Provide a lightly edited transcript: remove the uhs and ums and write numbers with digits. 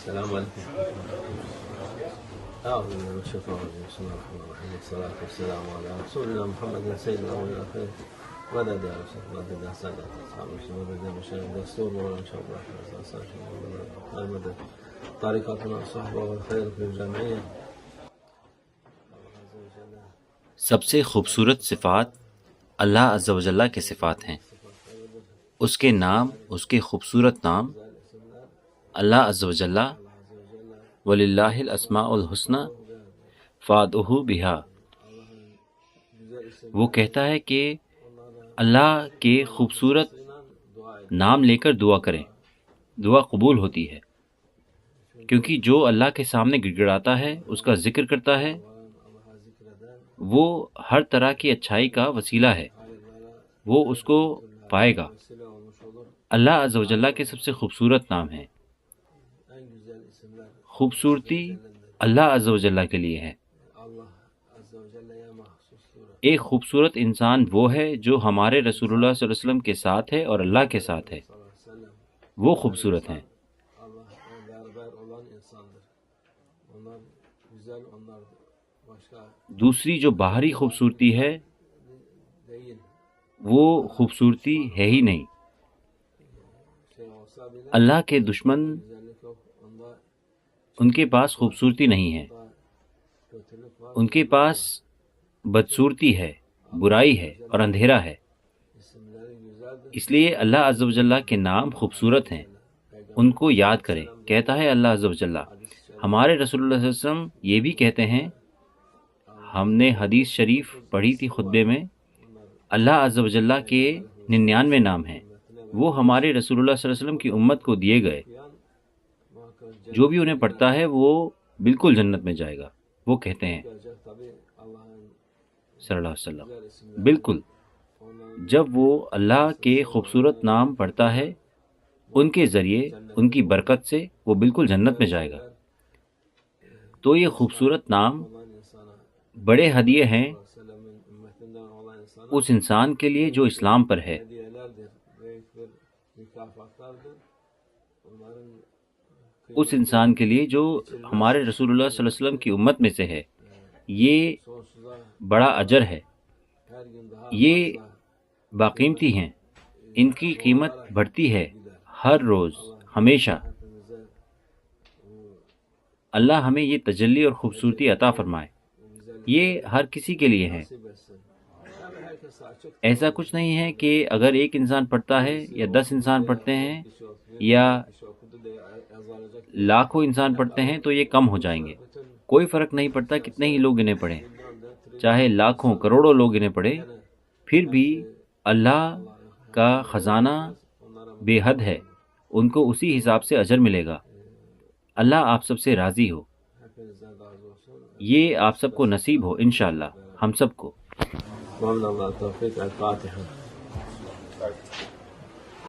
السلام علیکم. أعوذ بالله من الشيطان الرجيم. بسم الله الرحمن الرحيم. والصلاة والسلام على رسولنا محمد سيد الأولين والآخرين. مدد يا رسول الله، مدد يا سادة أصحاب رسول الله، مدد يا مشايخ دستور مولانا شيخ الله، المدد طريقتنا الصحبة والخير في الجمعية. سب سے خوبصورت صفات اللہ عز و جل کے صفات ہیں. اس کے نام، اس کے خوبصورت نام اللہ عز و جل، وَلِلَّهِ الْأَسْمَاءُ الْحُسْنَى فَادْعُوهُ بِهَا. وہ کہتا ہے کہ اللہ کے خوبصورت نام لے کر دعا کریں، دعا قبول ہوتی ہے، کیونکہ جو اللہ کے سامنے گڑ گڑاتا ہے، اس کا ذکر کرتا ہے، وہ ہر طرح کی اچھائی کا وسیلہ ہے، وہ اس کو پائے گا. اللہ عز و جل کے سب سے خوبصورت نام ہے. خوبصورتی اللہ عز و جل کے لیے ہے. ایک خوبصورت انسان وہ ہے جو ہمارے رسول اللہ صلی اللہ علیہ وسلم کے ساتھ ہے اور اللہ کے ساتھ ہے، وہ خوبصورت ہیں. دوسری جو باہری خوبصورتی ہے وہ خوبصورتی ہے ہی نہیں. اللہ کے دشمن، ان کے پاس خوبصورتی نہیں ہے، ان کے پاس بدصورتی ہے، برائی ہے اور اندھیرا ہے. اس لیے اللہ عز و جل کے نام خوبصورت ہیں، ان کو یاد کریں. کہتا ہے اللہ عز و جل، ہمارے رسول اللہ صلی اللہ علیہ وسلم یہ بھی کہتے ہیں، ہم نے حدیث شریف پڑھی تھی خطبے میں، اللہ عز و جل کے 99 نام ہیں، وہ ہمارے رسول اللہ صلی اللہ علیہ وسلم کی امت کو دیے گئے. جو بھی انہیں پڑھتا ہے وہ بالکل جنت میں جائے گا. وہ کہتے ہیں صلی اللہ علیہ وسلم، بالکل جب وہ اللہ کے خوبصورت نام پڑھتا ہے، ان کے ذریعے، ان کی برکت سے وہ بالکل جنت میں جائے گا. تو یہ خوبصورت نام بڑے ہدیے ہیں اس انسان کے لیے جو اسلام پر ہے. اس انسان کے لیے جو ہمارے رسول اللہ صلی اللہ علیہ وسلم کی امت میں سے ہے، یہ بڑا اجر ہے. یہ باقیمتی ہیں، ان کی قیمت بڑھتی ہے ہر روز، ہمیشہ. اللہ ہمیں یہ تجلی اور خوبصورتی عطا فرمائے. یہ ہر کسی کے لیے ہے. ایسا کچھ نہیں ہے کہ اگر ایک انسان پڑھتا ہے یا 10 انسان پڑھتے ہیں یا لاکھوں انسان پڑھتے ہیں تو یہ کم ہو جائیں گے. کوئی فرق نہیں پڑتا کتنے ہی لوگ انہیں پڑھیں، چاہے لاکھوں کروڑوں لوگ انہیں پڑھیں، پھر بھی اللہ کا خزانہ بے حد ہے، ان کو اسی حساب سے اجر ملے گا. اللہ آپ سب سے راضی ہو، یہ آپ سب کو نصیب ہو انشاءاللہ، ہم سب کو. ومن الله التوفيق. الفاتحة.